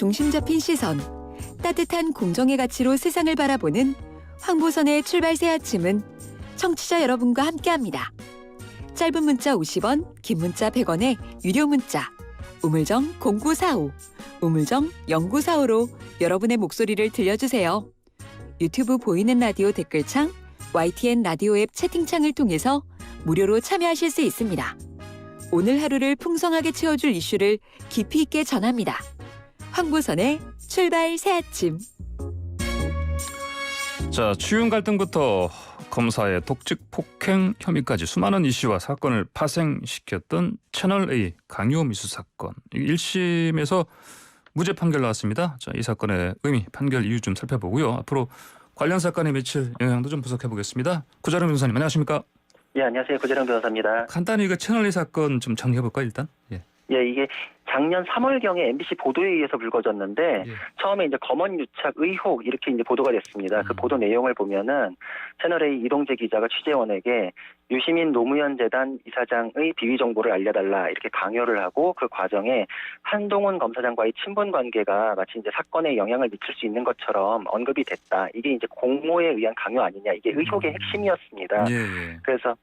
중심 잡힌 시선, 따뜻한 공정의 가치로 세상을 바라보는 황보선의 출발 새 아침은 청취자 여러분과 함께합니다. 짧은 문자 50원, 긴 문자 100원의 유료 문자 우물정 0945, 우물정 0945로 여러분의 목소리를 들려주세요. 유튜브 보이는 라디오 댓글창, YTN 라디오 앱 채팅창을 통해서 무료로 참여하실 수 있습니다. 오늘 하루를 풍성하게 채워줄 이슈를 깊이 있게 전합니다. 황보선의 출발 새 아침. 자, 추윤 갈등부터 검사의 독직 폭행 혐의까지 수많은 이슈와 사건을 파생시켰던 채널A 강요미수 사건. 1심에서 무죄 판결 나왔습니다. 자, 이 사건의 의미, 판결 이유 좀 살펴보고요. 앞으로 관련 사건에 미칠 영향도 좀 분석해 보겠습니다. 구자룡 변호사님, 안녕하십니까? 예, 안녕하세요. 구자룡 변호사입니다. 간단히 이거 채널A 사건 좀 정리해 볼까 일단? 예, 이게 작년 3월경에 MBC 보도에 의해서 불거졌는데 처음에 이제 검언 유착 의혹 이렇게 이제 보도가 됐습니다. 그 보도 내용을 보면은 채널A 이동재 기자가 취재원에게 유시민 노무현 재단 이사장의 비위 정보를 알려달라 이렇게 강요를 하고 그 과정에 한동훈 검사장과의 친분 관계가 마치 이제 사건에 영향을 미칠 수 있는 것처럼 언급이 됐다. 이게 이제 공모에 의한 강요 아니냐. 이게 의혹의 핵심이었습니다. 그래서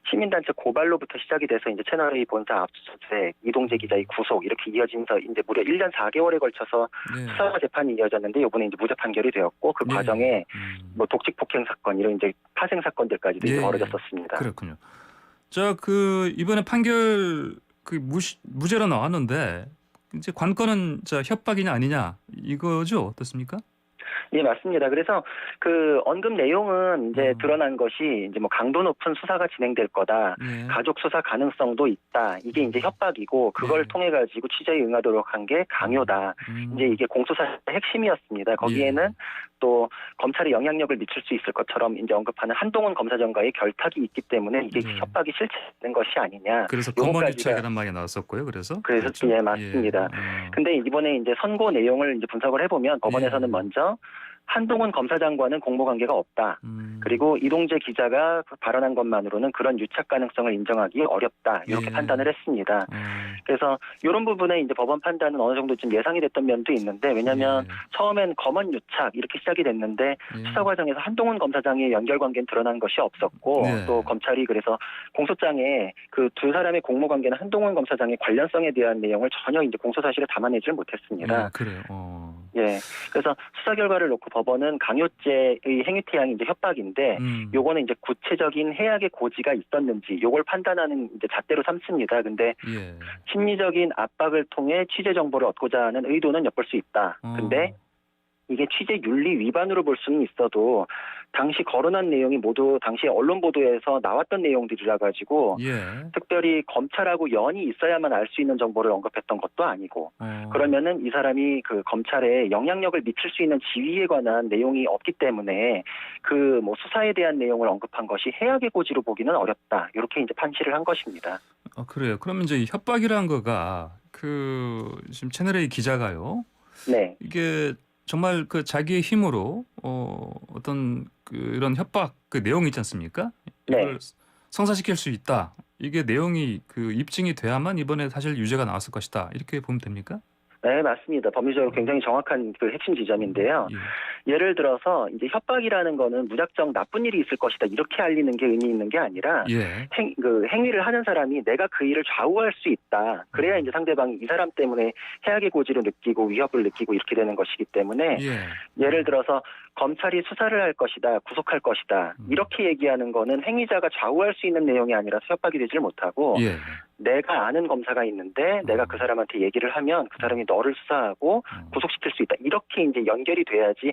시민단체 고발로부터 시작이 돼서 이제 채널A 본사 압수수색, 이동재 기자의 구속 이렇게 이어지면서 이제 무려 1년 4개월에 걸쳐서 수사 재판이 이어졌는데 이번에 이제 무죄 판결이 되었고 그 과정에 뭐 독직 폭행 사건 이런 이제 파생 사건들까지도 이제 벌어졌었습니다. 그렇군요. 자, 그 이번에 판결 그 무죄로 나왔는데 이제 관건은 자 협박이냐 아니냐 이거죠, 어떻습니까? 예, 맞습니다. 그래서 그 언급 내용은 이제 드러난 것이 이제 뭐 강도 높은 수사가 진행될 거다. 가족 수사 가능성도 있다. 이게 이제 협박이고 그걸 통해 가지고 취재에 응하도록 한 게 강요다. 이제 이게 공수사의 핵심이었습니다. 거기에는 또 검찰이 영향력을 미칠 수 있을 것처럼 이제 언급하는 한동훈 검사장과의 결탁이 있기 때문에 이게 협박이 실체된 것이 아니냐. 그래서 검언 유착이라는 말이 나왔었고요. 그래서 그렇죠? 예, 맞습니다. 근데 이번에 이제 선고 내용을 이제 분석을 해보면 법원에서는 먼저 한동훈 검사장과는 공모관계가 없다. 그리고 이동재 기자가 발언한 것만으로는 그런 유착 가능성을 인정하기 어렵다. 이렇게 판단을 했습니다. 그래서 이런 부분에 이제 법원 판단은 어느 정도 좀 예상이 됐던 면도 있는데 왜냐하면 처음엔 검언 유착 이렇게 시작이 됐는데 수사 과정에서 한동훈 검사장의 연결관계는 드러난 것이 없었고 또 검찰이 그래서 공소장에 그 두 사람의 공모관계는 한동훈 검사장의 관련성에 대한 내용을 전혀 이제 공소사실에 담아내질 못했습니다. 그래요. 예, 그래서 수사 결과를 놓고 법원은 강요죄의 행위태양이 이제 협박인데, 요거는 이제 구체적인 해악의 고지가 있었는지, 요걸 판단하는 이제 잣대로 삼습니다. 근데 심리적인 압박을 통해 취재 정보를 얻고자 하는 의도는 엿볼 수 있다. 근데 이게 취재 윤리 위반으로 볼 수는 있어도 당시 거론한 내용이 모두 당시 언론 보도에서 나왔던 내용들이라 가지고 특별히 검찰하고 연이 있어야만 알 수 있는 정보를 언급했던 것도 아니고 그러면은 이 사람이 그 검찰에 영향력을 미칠 수 있는 지위에 관한 내용이 없기 때문에 그 뭐 수사에 대한 내용을 언급한 것이 해악의 고지로 보기는 어렵다. 이렇게 이제 판시를 한 것입니다. 그래요. 그러면 이제 협박이란 거가 그 지금 채널A 기자가요. 이게 정말 그 자기의 힘으로 어떤 그 이런 협박 그 내용이 있지 않습니까? 이걸 성사시킬 수 있다. 이게 내용이 그 입증이 돼야만 이번에 사실 유죄가 나왔을 것이다. 이렇게 보면 됩니까? 네, 맞습니다. 법리적으로 굉장히 정확한 그 핵심 지점인데요. 예를 들어서 이제 협박이라는 거는 무작정 나쁜 일이 있을 것이다 이렇게 알리는 게 의미 있는 게 아니라 그 행위를 하는 사람이 내가 그 일을 좌우할 수 있다. 그래야 이제 상대방이 이 사람 때문에 해악의 고지를 느끼고 위협을 느끼고 이렇게 되는 것이기 때문에 예를 들어서 검찰이 수사를 할 것이다, 구속할 것이다 이렇게 얘기하는 거는 행위자가 좌우할 수 있는 내용이 아니라서 협박이 되질 못하고 내가 아는 검사가 있는데 내가 그 사람한테 얘기를 하면 그 사람이 너를 수사하고 구속시킬 수 있다. 이렇게 이제 연결이 돼야지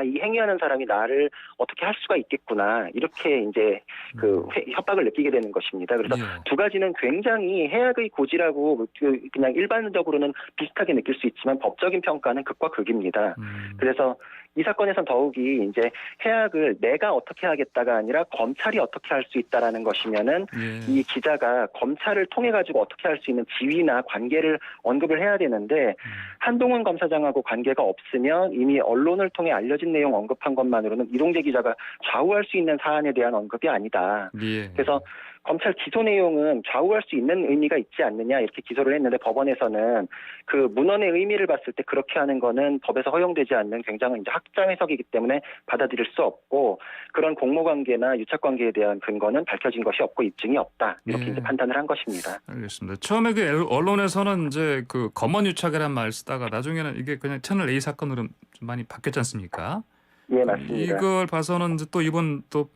이 행위하는 사람이 나를 어떻게 할 수가 있겠구나. 이렇게 이제 그 협박을 느끼게 되는 것입니다. 그래서 두 가지는 굉장히 해악의 고지라고 그냥 일반적으로는 비슷하게 느낄 수 있지만 법적인 평가는 극과 극입니다. 그래서 이 사건에선 더욱이 이제 해악을 내가 어떻게 하겠다가 아니라 검찰이 어떻게 할 수 있다라는 것이면은 이 기자가 검찰을 통해 가지고 어떻게 할 수 있는 지위나 관계를 언급을 해야 되는데 한동훈 검사장하고 관계가 없으면 이미 언론을 통해 알려진 내용 언급한 것만으로는 이동재 기자가 좌우할 수 있는 사안에 대한 언급이 아니다. 그래서 검찰 기소 내용은 좌우할 수 있는 의미가 있지 않느냐 이렇게 기소를 했는데 법원에서는 그 문헌의 의미를 봤을 때 그렇게 하는 거는 법에서 허용되지 않는 굉장히 이제 학자 해석이기 때문에 받아들일 수 없고 그런 공모관계나 유착관계에 대한 근거는 밝혀진 것이 없고 입증이 없다 이렇게 이제 판단을 한 것입니다. 알겠습니다. 처음에 그 언론에서는 이제 그 검언 유착이라는 말 쓰다가 나중에는 이게 그냥 채널 A 사건으로 좀 많이 바뀌었지 않습니까? 예, 맞습니다. 이걸 봐서는 이제 또 이번 또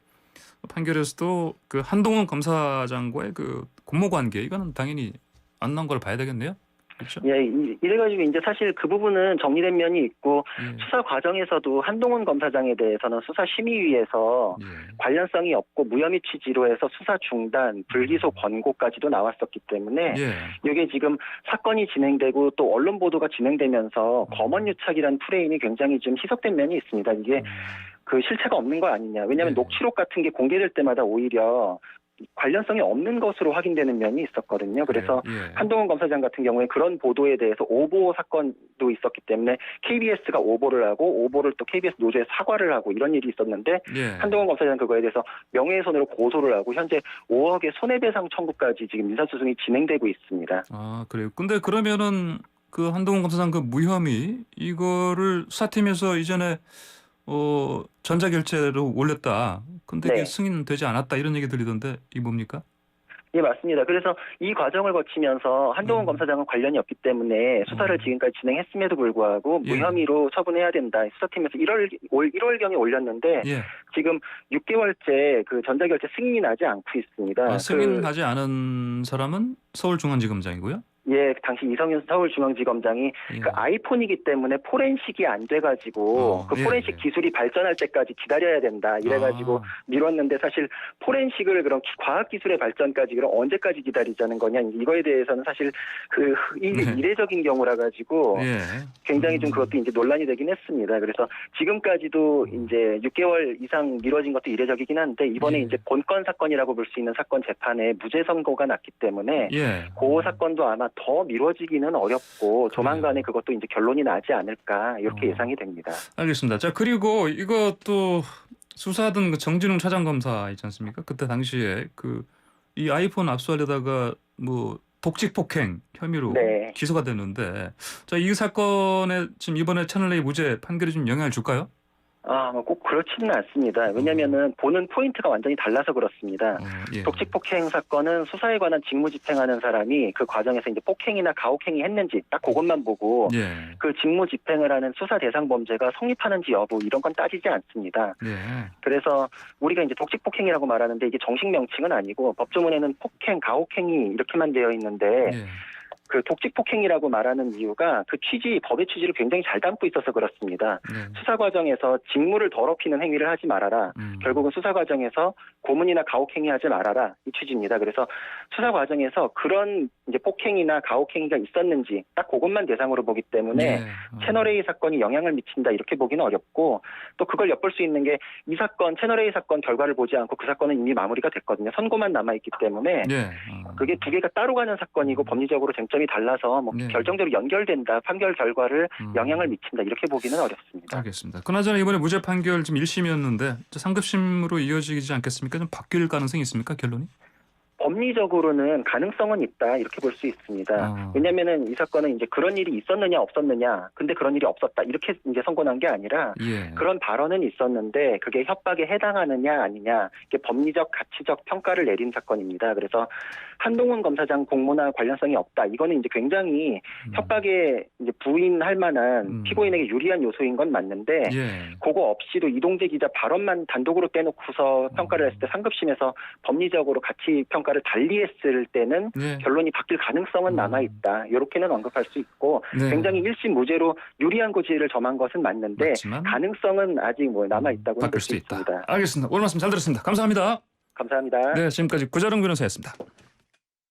판결에서도 그 한동훈 검사장과의 그 공모 관계 이거는 당연히 안 나온 걸 봐야 되겠네요. 그렇죠? 예, 이래가지고 이제 사실 그 부분은 정리된 면이 있고 수사 과정에서도 한동훈 검사장에 대해서는 수사심의위에서 관련성이 없고 무혐의 취지로 해서 수사 중단, 불기소 권고까지도 나왔었기 때문에 이게 지금 사건이 진행되고 또 언론 보도가 진행되면서 검언 유착이라는 프레임이 굉장히 좀 희석된 면이 있습니다. 이게 그 실체가 없는 거 아니냐. 왜냐하면 녹취록 같은 게 공개될 때마다 오히려 관련성이 없는 것으로 확인되는 면이 있었거든요. 그래서 한동훈 검사장 같은 경우에 그런 보도에 대해서 오보 사건도 있었기 때문에 KBS가 오보를 하고 오보를 또 KBS 노조에 사과를 하고 이런 일이 있었는데 한동훈 검사장 그거에 대해서 명예훼손으로 고소를 하고 현재 5억의 손해배상 청구까지 지금 민사소송이 진행되고 있습니다. 아, 그래요. 근데 그러면은 그 한동훈 검사장 그 무혐의 이거를 수사팀에서 이전에 전자결제로 올렸다. 근데 이게 승인되지 않았다 이런 얘기 들리던데 이게 뭡니까? 예, 맞습니다. 그래서 이 과정을 거치면서 한동훈 검사장은 관련이 없기 때문에 수사를 지금까지 진행했음에도 불구하고 무혐의로 처분해야 된다. 수사팀에서 1월경에 올렸는데 지금 6개월째 그 전자결제 승인이 나지 않고 있습니다. 승인하지 않은 사람은 서울중앙지검장이고요? 예, 당시 이성윤 서울중앙지검장이 그 아이폰이기 때문에 포렌식이 안 돼가지고 그 포렌식 기술이 발전할 때까지 기다려야 된다 이래가지고 미뤘는데 사실 포렌식을 그럼 과학기술의 발전까지 그럼 언제까지 기다리자는 거냐 이거에 대해서는 사실 그 이례적인 경우라 가지고 굉장히 좀 그것도 이제 논란이 되긴 했습니다. 그래서 지금까지도 이제 6개월 이상 미뤄진 것도 이례적이긴 한데 이번에 이제 본건 사건이라고 볼 수 있는 사건 재판에 무죄 선고가 났기 때문에 그 사건도 아마 더 미뤄지기는 어렵고 조만간에 그것도 이제 결론이 나지 않을까 이렇게 예상이 됩니다. 알겠습니다. 자, 그리고 이것도 수사하던 그 정진웅 차장검사 있지 않습니까? 그때 당시에 그 이 아이폰 압수하려다가 뭐 독직 폭행 혐의로 기소가 됐는데 자, 이 사건에 지금 이번에 채널A 무죄 판결이 좀 영향을 줄까요? 꼭 그렇지는 않습니다. 왜냐면은 보는 포인트가 완전히 달라서 그렇습니다. 독직 폭행 사건은 수사에 관한 직무 집행하는 사람이 그 과정에서 이제 폭행이나 가혹행위 했는지 딱 그것만 보고 그 직무 집행을 하는 수사 대상 범죄가 성립하는지 여부 이런 건 따지지 않습니다. 그래서 우리가 이제 독직 폭행이라고 말하는데 이게 정식 명칭은 아니고 법조문에는 폭행, 가혹행위 이렇게만 되어 있는데 그 독직 폭행이라고 말하는 이유가 그 취지, 법의 취지를 굉장히 잘 담고 있어서 그렇습니다. 수사 과정에서 직무를 더럽히는 행위를 하지 말아라. 결국은 수사 과정에서 고문이나 가혹행위 하지 말아라. 이 취지입니다. 그래서 수사 과정에서 그런 이제 폭행이나 가혹행위가 있었는지 딱 그것만 대상으로 보기 때문에 채널A 사건이 영향을 미친다 이렇게 보기는 어렵고 또 그걸 엿볼 수 있는 게 이 사건, 채널A 사건 결과를 보지 않고 그 사건은 이미 마무리가 됐거든요. 선고만 남아있기 때문에 그게 두 개가 따로 가는 사건이고 법리적으로 쟁점이 달라서 뭐 결정적으로 연결된다. 판결 결과를 영향을 미친다. 이렇게 보기는 어렵습니다. 알겠습니다. 그나저나 이번에 무죄 판결 지금 1심이었는데 상급심으로 이어지지 않겠습니까? 좀 바뀔 가능성이 있습니까? 결론이? 법리적으로는 가능성은 있다 이렇게 볼 수 있습니다. 왜냐하면은 이 사건은 이제 그런 일이 있었느냐 없었느냐, 근데 그런 일이 없었다 이렇게 이제 선고난 게 아니라 그런 발언은 있었는데 그게 협박에 해당하느냐 아니냐 이게 법리적 가치적 평가를 내린 사건입니다. 그래서 한동훈 검사장 공모나 관련성이 없다. 이거는 이제 굉장히 협박에 이제 부인할 만한 피고인에게 유리한 요소인 건 맞는데 그거 없이도 이동재 기자 발언만 단독으로 떼놓고서 평가를 했을 때 상급심에서 법리적으로 가치 평가를 달리했을 때는 결론이 바뀔 가능성은 남아있다. 이렇게는 언급할 수 있고 굉장히 1심 무죄로 유리한 고지를 점한 것은 맞는데 가능성은 아직 뭐 남아있다고 볼 수 있습니다. 알겠습니다. 오늘 말씀 잘 들었습니다. 감사합니다. 감사합니다. 네, 지금까지 구자룡 변호사였습니다.